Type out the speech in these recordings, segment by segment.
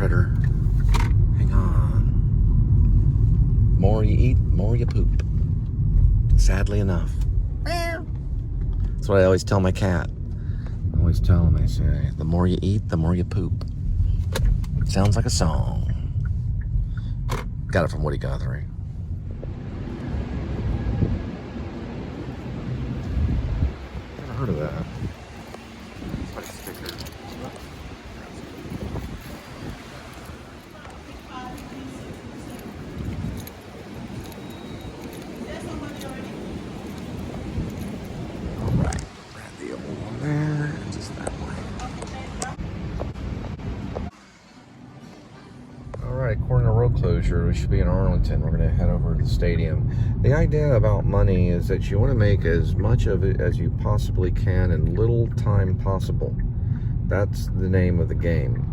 critter. Hang on. More you eat, more you poop. Sadly enough. That's what I always tell my cat. I always tell him, I say, the more you eat, the more you poop. Sounds like a song. Got it from Woody Guthrie. Never heard of that. It's like a sticker. Alright, grab the old one there. Just that way. Alright, according to road closure, we should be in Arlington. We're going to head over to the stadium. The idea about money is that you want to make as much of it as you possibly can in little time possible. That's the name of the game.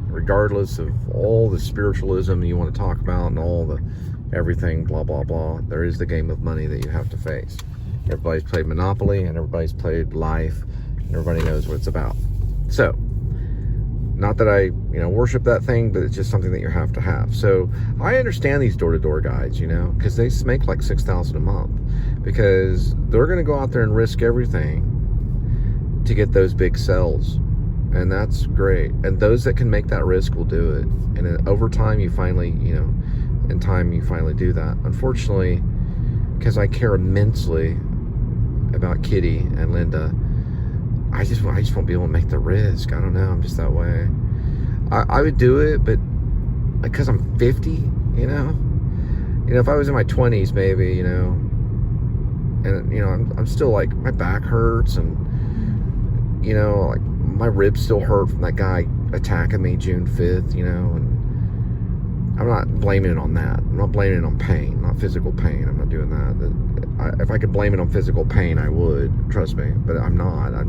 Regardless of all the spiritualism you want to talk about and all the everything, blah, blah, blah, there is the game of money that you have to face. Everybody's played Monopoly and everybody's played life and everybody knows what it's about. So, not that I, worship that thing, but it's just something that you have to have. So I understand these door-to-door guys, because they make like $6,000 a month, because they're going to go out there and risk everything to get those big sales, and that's great. And those that can make that risk will do it. And over time, you finally, in time, you finally do that. Unfortunately, because I care immensely about Kitty and Linda, I just won't be able to make the risk. I don't know. I'm just that way. I would do it, but because I'm 50, if I was in my 20s, maybe, and I'm still like, my back hurts, and like my ribs still hurt from that guy attacking me June 5th, and I'm not blaming it on that. I'm not blaming it on pain, not physical pain. I'm not doing that. If I could blame it on physical pain, I would, trust me, but I'm not. I'm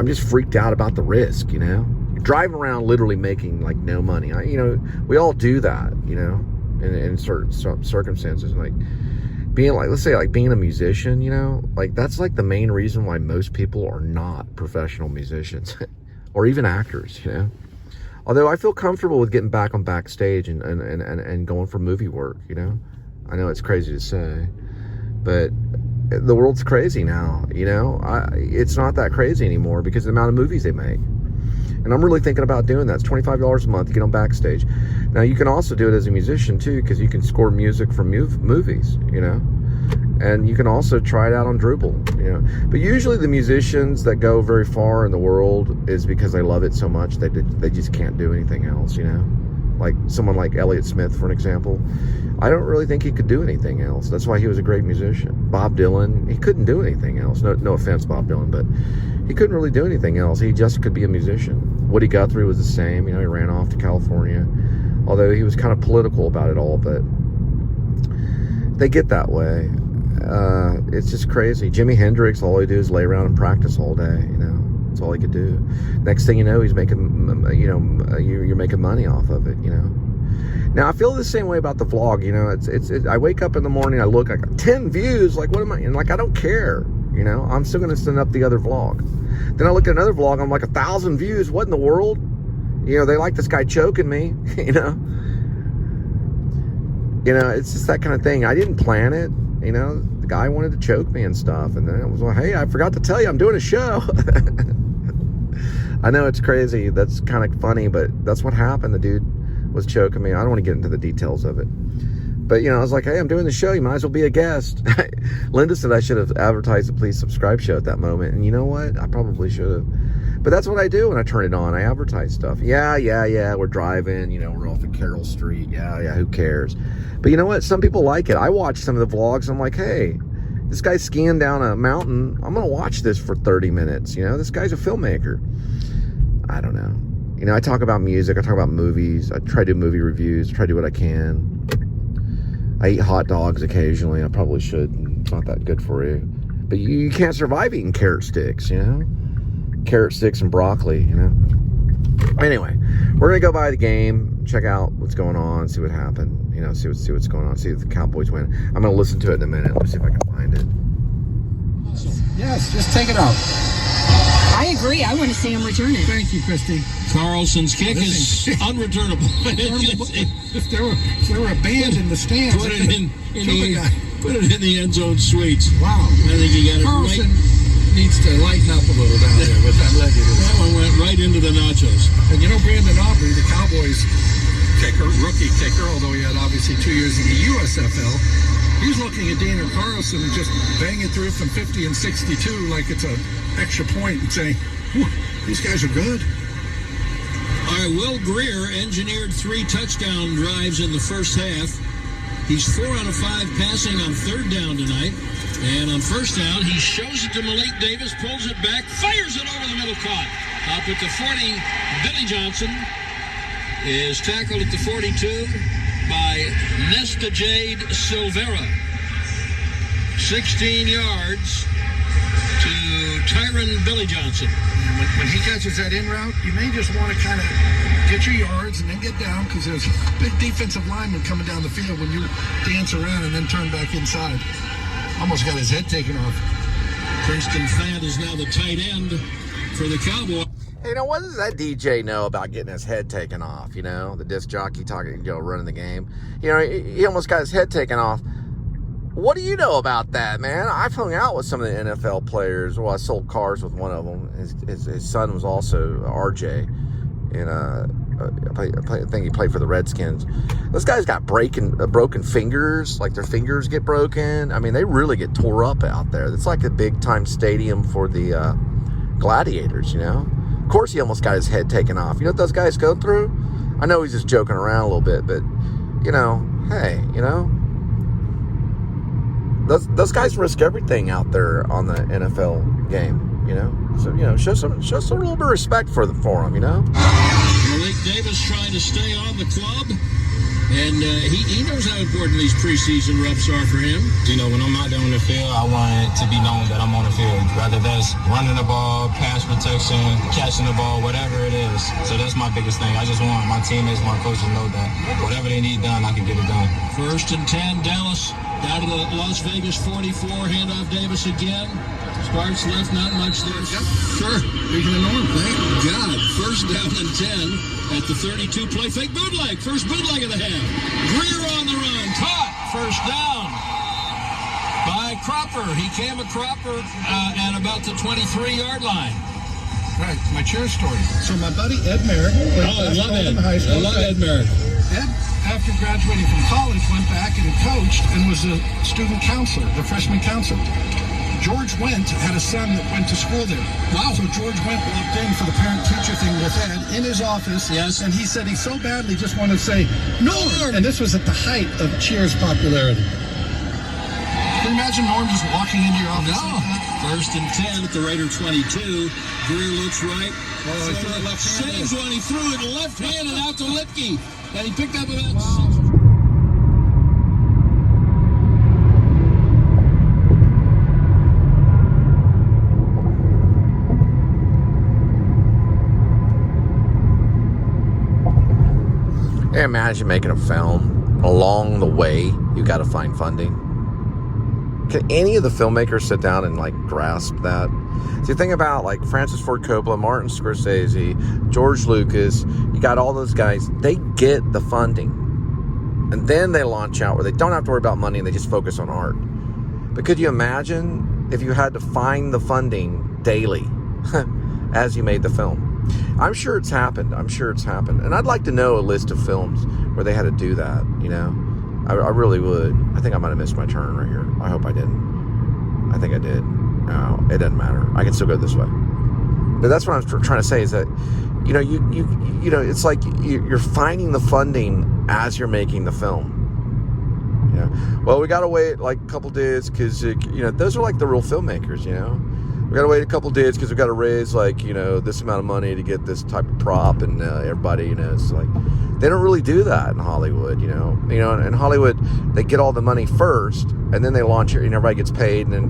just freaked out about the risk, You're driving around literally making like no money. We all do that, in certain circumstances. Like being like, let's say like being a musician, like that's like the main reason why most people are not professional musicians or even actors, Although I feel comfortable with getting back on backstage and going for movie work, I know it's crazy to say, but the world's crazy now, it's not that crazy anymore because of the amount of movies they make. And I'm really thinking about doing that. It's $25 a month to get on backstage. Now, you can also do it as a musician, too, because you can score music from movies, And you can also try it out on Drooble, But usually the musicians that go very far in the world is because they love it so much they just can't do anything else, Like someone like Elliott Smith, for an example. I don't really think he could do anything else. That's why he was a great musician. Bob Dylan, he couldn't do anything else. No offense, Bob Dylan, but he couldn't really do anything else. He just could be a musician. Woody Guthrie was the same. He ran off to California. Although he was kind of political about it all, but they get that way. It's just crazy. Jimi Hendrix, all he do is lay around and practice all day, That's all he could do. Next thing you know, he's making, you're making money off of it, Now, I feel the same way about the vlog, I wake up in the morning, I look, I got 10 views, like, what am I, and like, I don't care, I'm still going to send up the other vlog. Then I look at another vlog, I'm like, 1,000 views, what in the world? They like this guy choking me, it's just that kind of thing. I didn't plan it, the guy wanted to choke me and stuff, and then it was like, hey, I forgot to tell you, I'm doing a show. I know it's crazy, that's kind of funny, but that's what happened. The dude was choking me. I don't want to get into the details of it, but I was like, hey, I'm doing the show, you might as well be a guest. Linda said I should have advertised the Please Subscribe show at that moment, and you know what, I probably should have, but that's what I do when I turn it on. I advertise stuff. Yeah, we're driving, we're off at Carroll Street, yeah, who cares? But you know what, some people like it. I watch some of the vlogs, I'm like, hey, this guy's skiing down a mountain, I'm gonna watch this for 30 minutes, this guy's a filmmaker. I don't know. I talk about music, I talk about movies, I try to do movie reviews, try to do what I can. I eat hot dogs occasionally, I probably should, it's not that good for you. But you can't survive eating carrot sticks, Carrot sticks and broccoli, Anyway, we're gonna go by the game, check out what's going on, see what happened, see what's going on, see if the Cowboys win. I'm gonna listen to it in a minute, let me see if I can find it. Yes, just take it out. I agree. I want to see him return it. Thank you, Christy. Carlson's kick is unreturnable. If there were a band in the stands, put it in the end zone suites. Wow. I think you got it Carlson right. needs to lighten up a little down there with that leg of his. That one went right into the nachos. And you know, Brandon Aubrey, the Cowboys kicker, rookie kicker, although he had obviously 2 years in the USFL, he's looking at Daniel Carlson and just banging through from 50 and 62 like it's an extra point and saying, these guys are good. All right, Will Greer engineered 3 touchdown drives in the first half. He's 4 out of 5 passing on 3rd down tonight. And on 1st down, he shows it to Malik Davis, pulls it back, fires it over the middle, caught. Up at the 40, Billy Johnson is tackled at the 42 by Nesta Jade Silvera. 16 yards to Tyron Billy Johnson. When he catches that in route, you may just want to kind of get your yards and then get down because there's a big defensive lineman coming down the field when you dance around and then turn back inside. Almost got his head taken off. Princeton Fant is now the tight end for the Cowboys. Hey, what does that DJ know about getting his head taken off? The disc jockey talking, running the game. He almost got his head taken off. What do you know about that, man? I've hung out with some of the NFL players. Well, I sold cars with one of them. His son was also RJ. I think he played for the Redskins. Those guys got broken fingers. Like, their fingers get broken. I mean, they really get tore up out there. It's like a big-time stadium for the gladiators, Of course he almost got his head taken off. You know what those guys go through? I know he's just joking around a little bit, but, hey, Those guys risk everything out there on the NFL game, So, show some little bit of respect for them, Malik Davis trying to stay on the club, and he knows how important these preseason reps are for him. When I'm out there on the field, I want it to be known that I'm on the field. Whether that's running the ball, pass protection, catching the ball, whatever it is. So that's my biggest thing. I just want my teammates, my coaches to know that whatever they need done, I can get it done. 1st and 10, Dallas. Down to the Las Vegas 44, handoff Davis again. Starts left, not much there. Yep. Sure. Speaking of Norm, Thank God. 1st down and 10 at the 32. Play fake bootleg. First bootleg of the half. Greer on the run. Caught. 1st down by Cropper. He came a Cropper at about the 23-yard line. Right, my chair story. So my buddy Ed Merrick. I love Ed. I love Ed Merrick. Ed, after graduating from college, went back and coached and was a student counselor, the freshman counselor. George Wendt had a son that went to school there. Wow. So George Wendt walked in for the parent-teacher thing with Ed in his office. Yes. And he said he so badly just wanted to say, Norm! And this was at the height of Cheers' popularity. Can you imagine Norm just walking into your office? No. 1st and 10 at the Raider 22. Greer looks right. Oh, he threw it left hand. Saves one. He threw it left hand and out to Lipke. And he picked up about Wow. 6. Hey, imagine making a film. Along the way, you got to find funding. Can any of the filmmakers sit down and grasp that? See, think about Francis Ford Coppola, Martin Scorsese, George Lucas. You got all those guys. They get the funding, and then they launch out where they don't have to worry about money and they just focus on art. But could you imagine if you had to find the funding daily as you made the film? I'm sure it's happened. And I'd like to know a list of films where they had to do that, I really would. I think I might have missed my turn right here. I hope I didn't. I think I did. No, it doesn't matter. I can still go this way. But that's what I'm trying to say is that, it's like you're finding the funding as you're making the film. Well, we got to wait a couple days because, those are the real filmmakers, We got to wait a couple days because we got to raise this amount of money to get this type of prop, and everybody, it's they don't really do that in Hollywood, in Hollywood they get all the money first and then they launch it and everybody gets paid, and then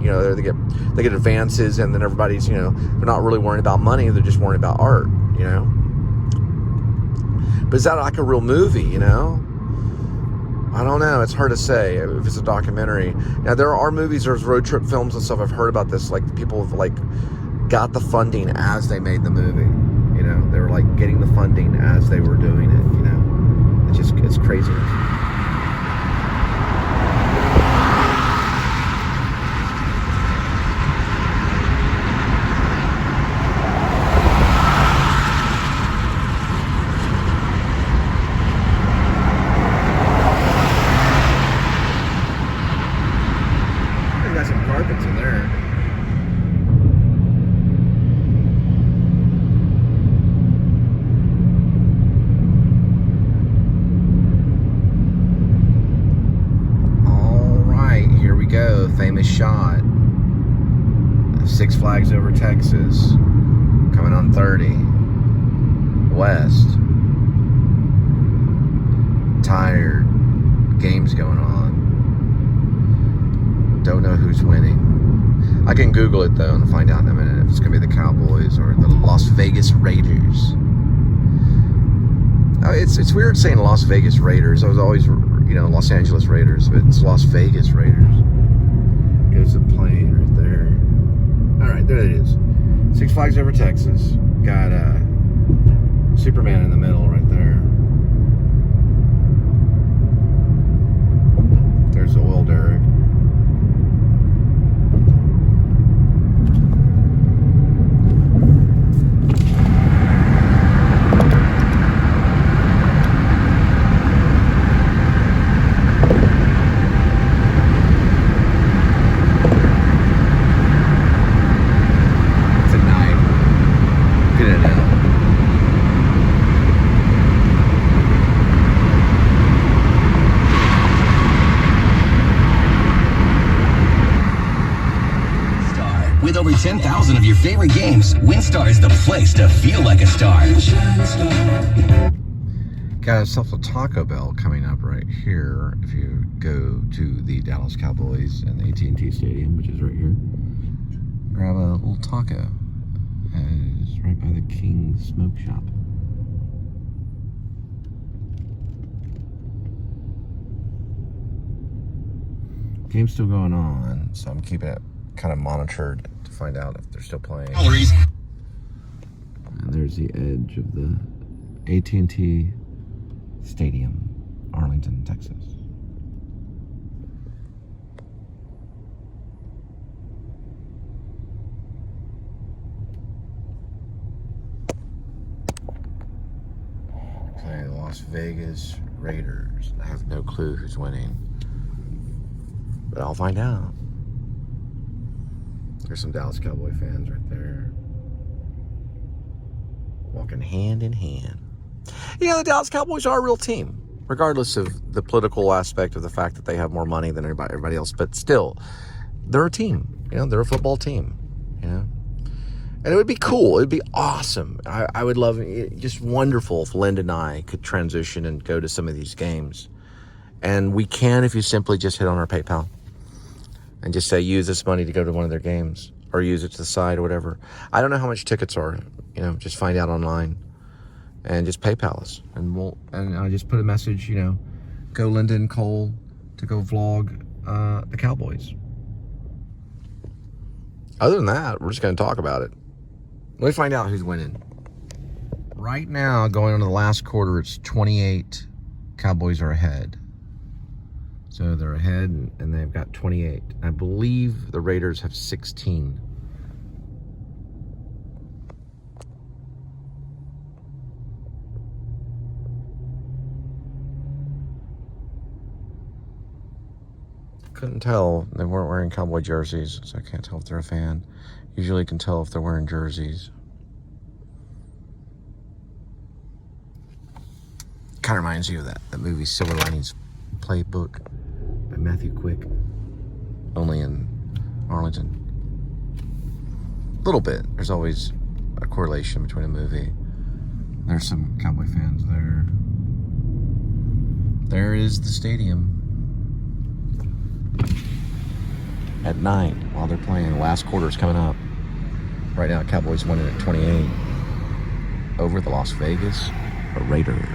they get advances, and then everybody's they're not really worrying about money, they're just worrying about art, But is that like a real movie, I don't know. It's hard to say if it's a documentary. Now, there are movies, there's road trip films and stuff. I've heard about this. People have got the funding as they made the movie. You know, they were like getting the funding as they were doing it. You know, it's craziness. Got some carpets in there. All right, here we go. Famous shot of Six Flags Over Texas, coming on 30 west. Tired. Games going on. Don't know who's winning. I can Google it though and find out in a minute if it's gonna be the Cowboys or the Las Vegas Raiders. Oh, it's weird saying Las Vegas Raiders. I was always, you know, Los Angeles Raiders, but it's Las Vegas Raiders. Goes the plane right there. All right, there it is. Six Flags Over Texas. Got Superman in the middle right there. There's the oil derrick. With over 10,000 of your favorite games, WinStar is the place to feel like a star. Got yourself a Taco Bell coming up right here. If you go to the Dallas Cowboys and the AT&T Stadium, which is right here, grab a little taco. It's right by the King Smoke Shop. Game's still going on, so I'm keeping it kind of monitored to find out if they're still playing. And there's the edge of the AT&T Stadium, Arlington, Texas. Okay, the Las Vegas Raiders. I have no clue who's winning, but I'll find out. There's some Dallas Cowboy fans right there, walking hand in hand. You know, the Dallas Cowboys are a real team, regardless of the political aspect of the fact that they have more money than everybody else. But still, they're a team. You know, they're a football team. You know, and it would be cool. It'd be awesome. I would love it. Just wonderful if Linda and I could transition and go to some of these games. And we can if you simply just hit on our PayPal and just say, use this money to go to one of their games, or use it to the side or whatever. I don't know how much tickets are. You know, just find out online and just PayPal us. And I just put a message, you know, go Linda and Cole to go vlog the Cowboys. Other than that, we're just going to talk about it. Let me find out who's winning. Right now, going into the last quarter, it's 28. Cowboys are ahead. So they're ahead, and they've got 28. I believe the Raiders have 16. Couldn't tell. They weren't wearing Cowboy jerseys, so I can't tell if they're a fan. Usually can tell if they're wearing jerseys. Kind of reminds you of that movie Silver Linings Playbook by Matthew Quick, only in Arlington. A little bit. There's always a correlation between a movie. There's some Cowboy fans there. There is the stadium at night while they're playing. The last quarter is coming up. Right now, Cowboys winning at 28 over the Las Vegas Raiders.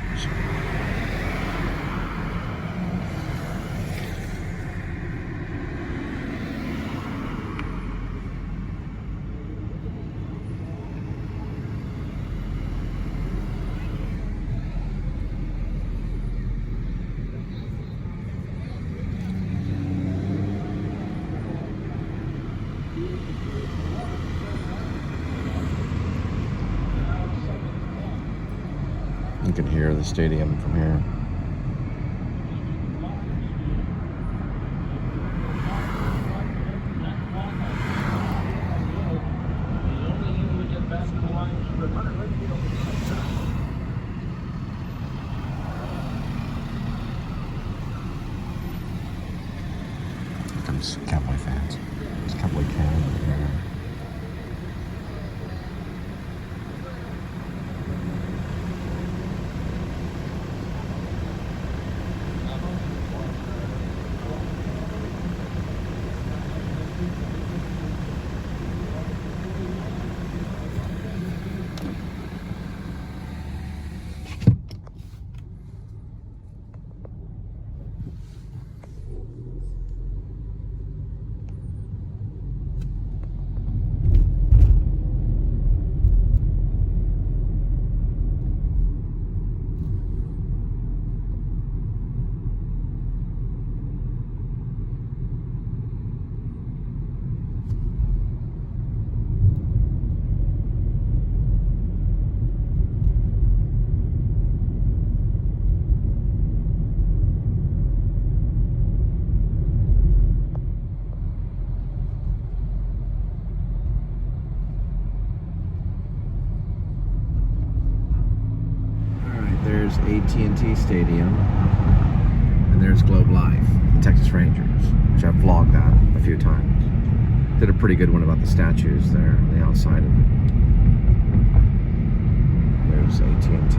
You can hear the stadium from here. Here comes Cowboy fans. It's Cowboy Town. There's AT&T Stadium, and there's Globe Life, the Texas Rangers, which I've vlogged that a few times. Did a pretty good one about the statues there on the outside of it. There's AT&T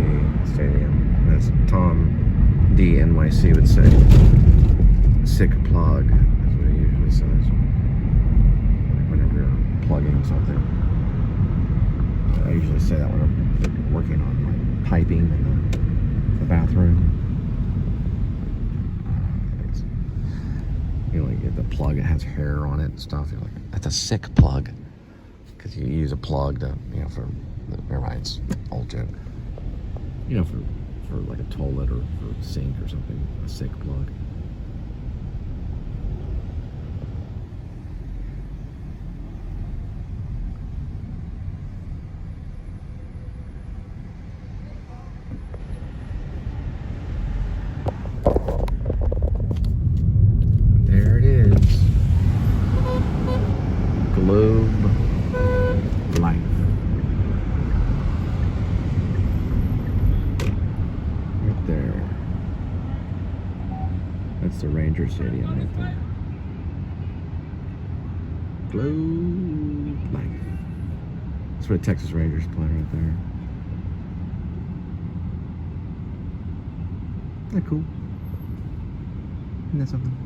Stadium. That's Tom D. NYC would say. Sick plug, that's what he usually says. Whenever you're plugging something. I usually say that when I'm working on like piping in the bathroom. You know, you get the plug, it has hair on it and stuff. You're like, that's a sick plug. Because you use a plug to, you know, for, never mind, it's an old joke. You know, for like a toilet or for a sink or something, a sick plug. Globe Life. Right there. That's the Ranger Stadium right there. Globe Life. That's where the Texas Rangers play right there. Isn't that cool? Isn't that something?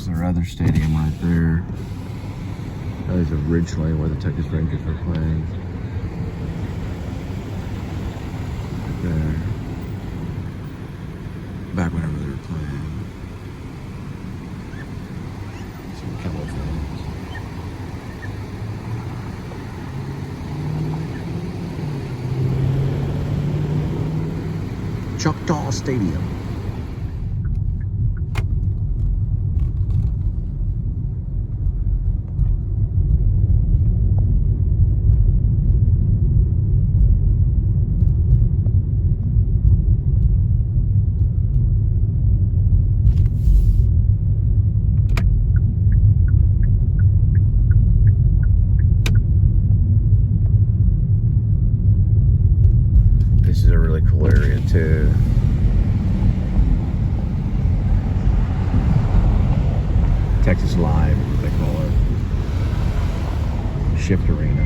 Their other stadium right there. That was originally where the Texas Rangers were playing. Right there. Back whenever they were playing. Some Cowboy fans. Choctaw Stadium. This is a really cool area too. Texas Live, is what they call it. Shift Arena.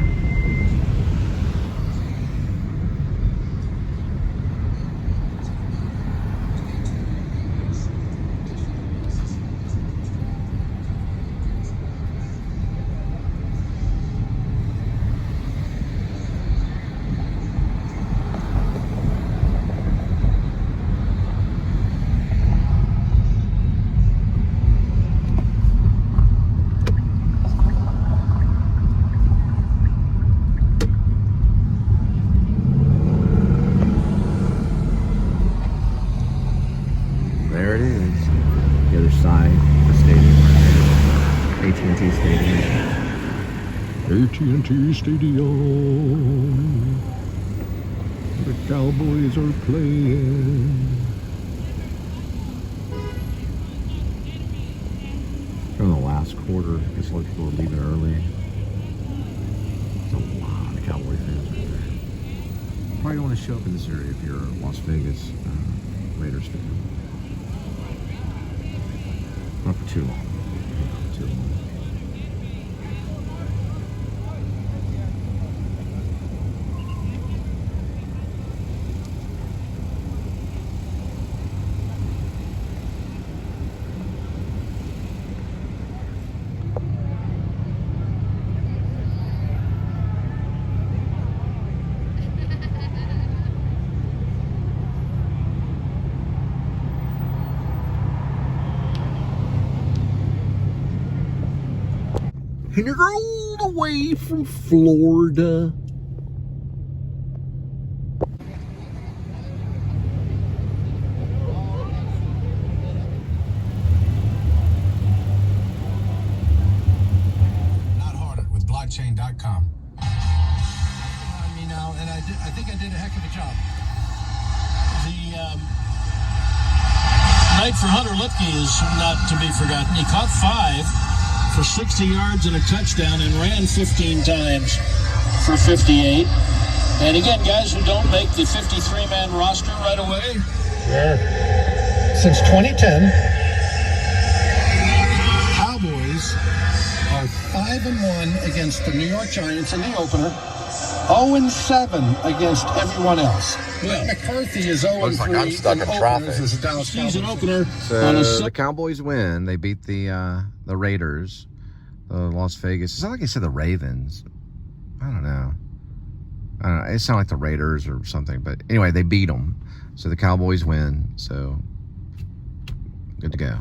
AT&T Stadium. AT&T Stadium. The Cowboys are playing. In the last quarter, I guess a lot of people are leaving early. There's a lot of Cowboy fans right there. Probably don't want to show up in this area if you're a Las Vegas Raiders fan. Not for too long. Not for too long. And you're all the way from Florida. Not harder with blockchain.com. Me now, and I think I did a heck of a job. The night for Hunter Lipke is not to be forgotten. He caught 5 for 60 yards and a touchdown and ran 15 times for 58. And again, guys who don't make the 53-man roster right away. Yeah. Since 2010, Cowboys are 5-1 against the New York Giants in the opener, 0-7 against everyone else. Well, McCarthy is 0-3 Looks like I'm stuck in traffic. as a Dallas season Cowboys. opener on a So the Cowboys win. They beat the Raiders, Las Vegas. It's not like I said the Ravens. I don't know. It sounded like the Raiders or something. But anyway, they beat them. So the Cowboys win. So good to go.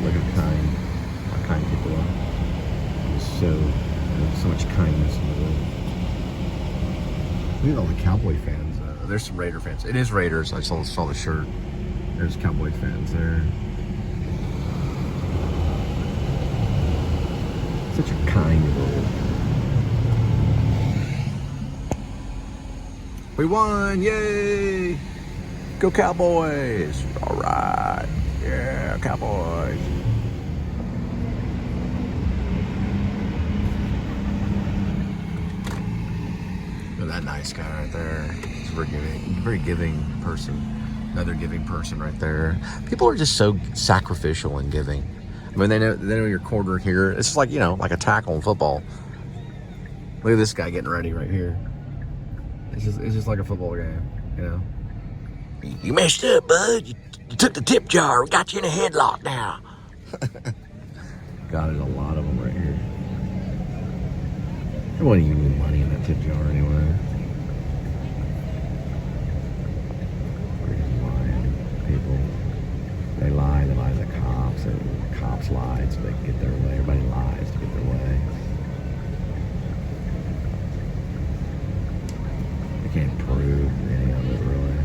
Look at how kind people are. So much kindness in the world. Look at all the Cowboy fans. There's some Raider fans. It is Raiders. I saw the shirt. There's Cowboy fans there. Such a kind world. We won! Yay! Go Cowboys! All right. Yeah, Cowboys. Look at that nice guy right there. He's very giving person. Another giving person right there. People are just so sacrificial in giving. I mean, they know your quarter here. It's just like, like a tackle in football. Look at this guy getting ready right here. It's just like a football game, You messed up, bud. You took the tip jar. We got you in a headlock now. God, there's a lot of them right here. There wasn't even any money in that tip jar anyway. Freaking lying people. They lie to the cops. The cops lied so they can get their way. Everybody lies to get their way. They can't prove any of it, really.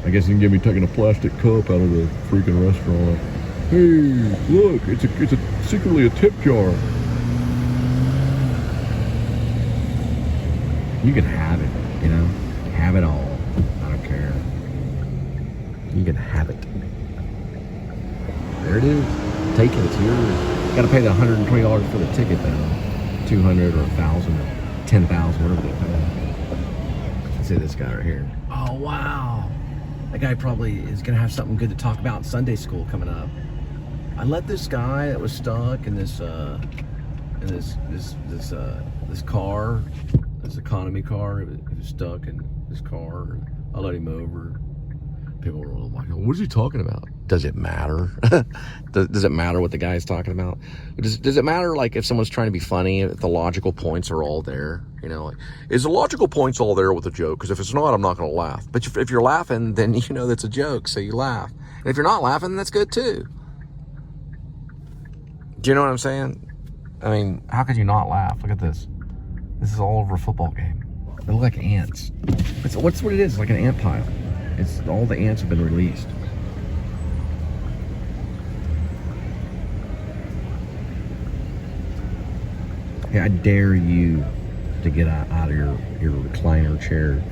I guess you can get me taking a plastic cup out of the freaking restaurant. Hey, look, it's secretly a tip jar. You can have it, have it all. I don't care. You can have it. There it is. Take it. It's yours. You got to pay the $120 for the ticket, though. $200 or $1,000 or $10,000, whatever they pay. Let's see this guy right here. Oh wow. That guy probably is going to have something good to talk about in Sunday school coming up. I let this guy that was stuck in this car, this economy car. He was stuck in this car. I let him over. People were like, what is he talking about? Does it matter? Does it matter what the guy's talking about? Does it matter, like, if someone's trying to be funny, if the logical points are all there? You know, like, is the logical points all there with a joke? Because if it's not, I'm not going to laugh. But if you're laughing, then you know that's a joke, so you laugh. And if you're not laughing, that's good too. Do you know what I'm saying? I mean, how could you not laugh? Look at this. This is all over a football game. They look like ants. What's what it is? It's like an ant pile. It's all the ants have been released. Hey, I dare you to get out of your recliner chair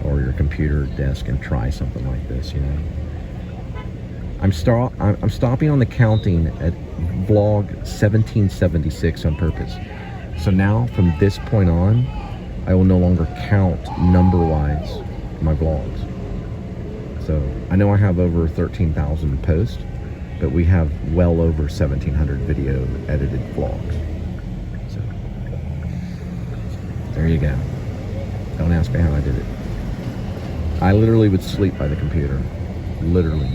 or your computer desk and try something like this, you know. I'm stopping on the counting at vlog 1776 on purpose. So now, from this point on, I will no longer count number-wise my vlogs. So I know I have over 13,000 posts, but we have well over 1,700 video edited vlogs. So there you go. Don't ask me how I did it. I literally would sleep by the computer. Literally.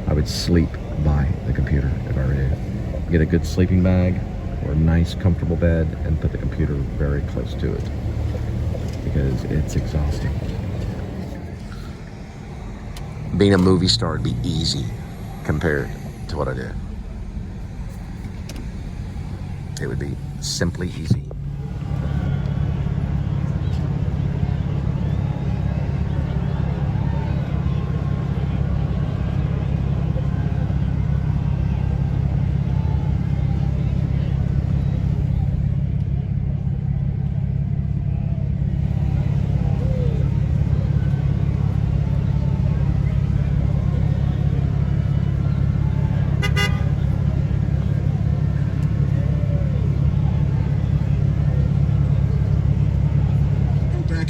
I would sleep by the computer if I were to get a good sleeping bag or a nice comfortable bed and put the computer very close to it, because it's exhausting. Being a movie star would be easy compared to what I do. It would be simply easy.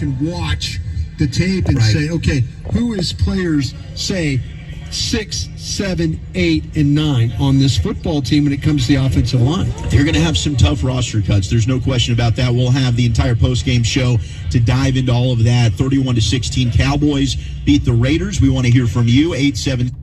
And watch the tape and say, okay, who is players, say, 6, 7, 8, and 9 on this football team when it comes to the offensive line? They're going to have some tough roster cuts. There's no question about that. We'll have the entire post-game show to dive into all of that. 31-16 Cowboys beat the Raiders. We want to hear from you. 8-7.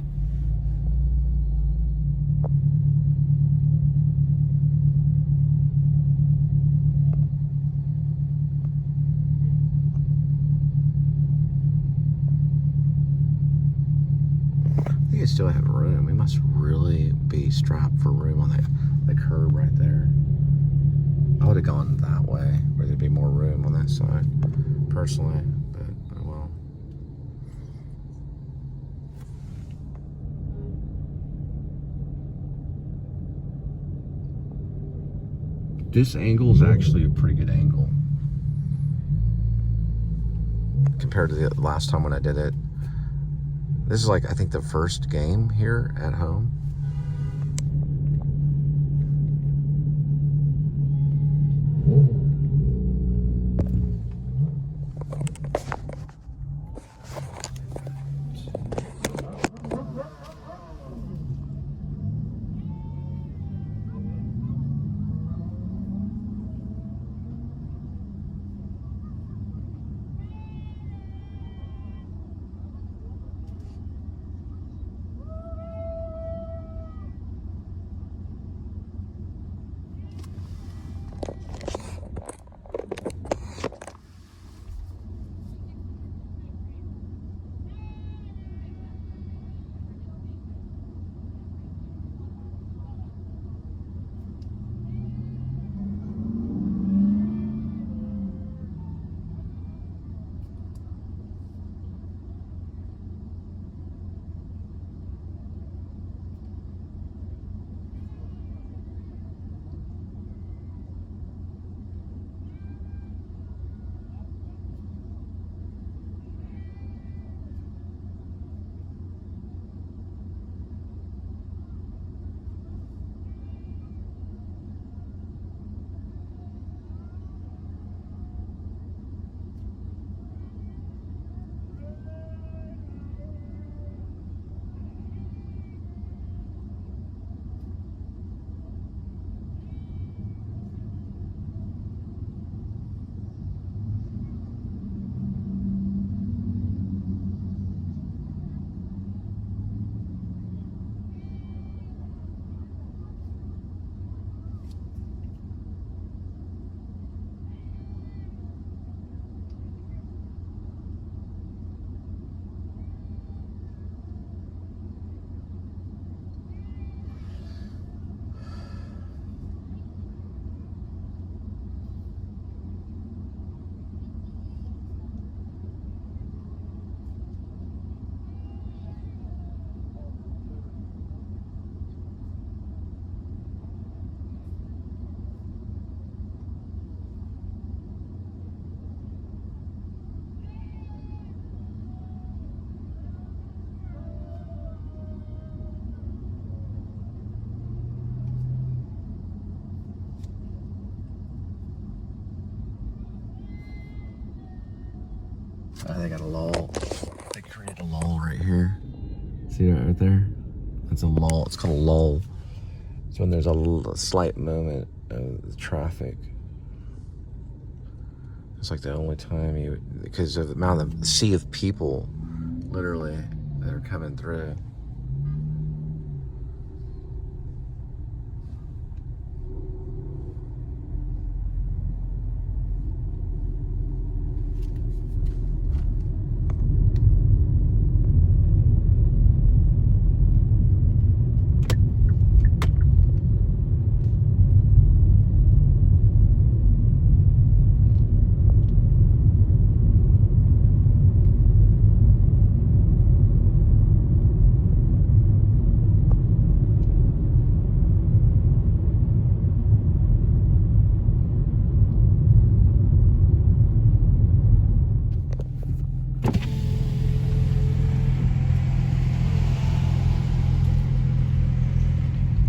I still have room. We must really be strapped for room on that curb right there. I would have gone that way where there'd be more room on that side, personally, but oh well. This angle is actually a pretty good angle compared to the last time when I did it. This is like, I think, the first game here at home. They got a lull. They created a lull right here. See that right there? That's a lull. It's called a lull. It's when there's a slight moment of the traffic. It's like the only time because of the amount of the sea of people, literally, that are coming through.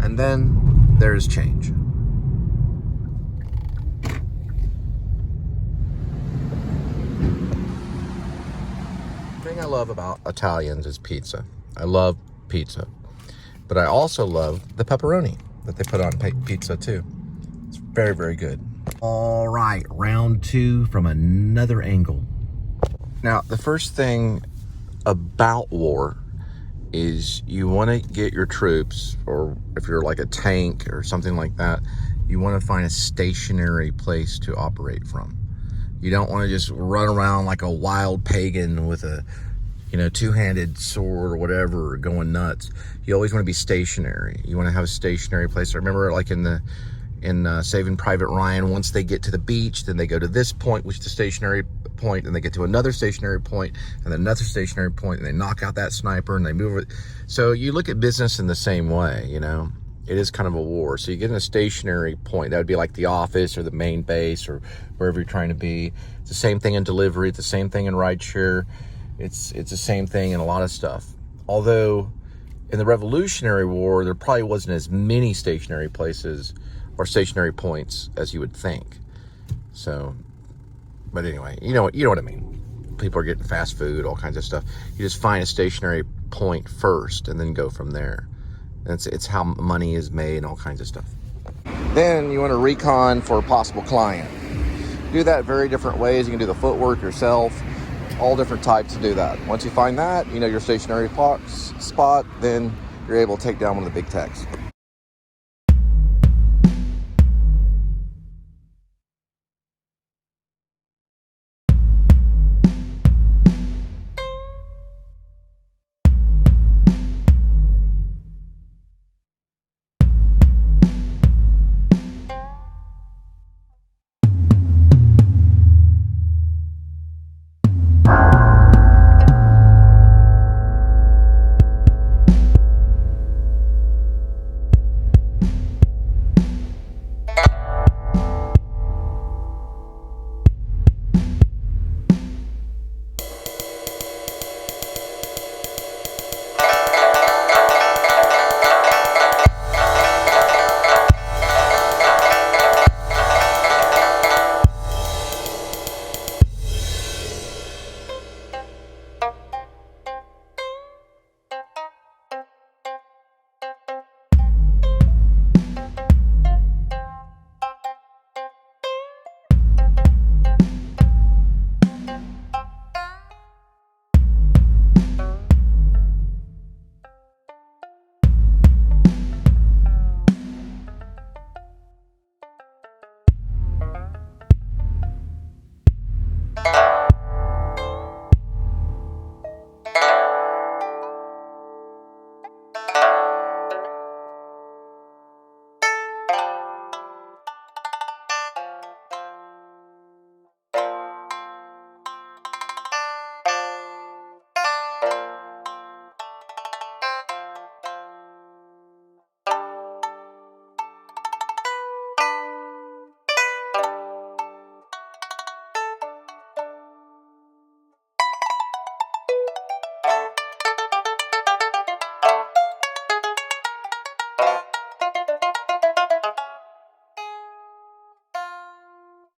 And then there's change. The thing I love about Italians is pizza. I love pizza. But I also love the pepperoni that they put on pizza too. It's very, very good. All right, round 2 from another angle. Now, the first thing about war is you want to get your troops, or if you're like a tank or something like that, you want to find a stationary place to operate from. You don't want to just run around like a wild pagan with a, two-handed sword or whatever, going nuts. You always want to be stationary. You want to have a stationary place. I remember like in Saving Private Ryan, once they get to the beach, then they go to this point, which is the stationary point, and they get to another stationary point, and then another stationary point, and they knock out that sniper, and they move it. So you look at business in the same way, It is kind of a war. So you get in a stationary point. That would be like the office or the main base or wherever you're trying to be. It's the same thing in delivery. It's the same thing in rideshare. It's the same thing in a lot of stuff. Although in the Revolutionary War, there probably wasn't as many stationary places or stationary points as you would think. So, but anyway, you know what I mean. People are getting fast food, all kinds of stuff. You just find a stationary point first and then go from there. It's how money is made and all kinds of stuff. Then you want to recon for a possible client. Do that very different ways. You can do the footwork yourself, all different types to do that. Once you find that, your stationary spot, then you're able to take down one of the big techs.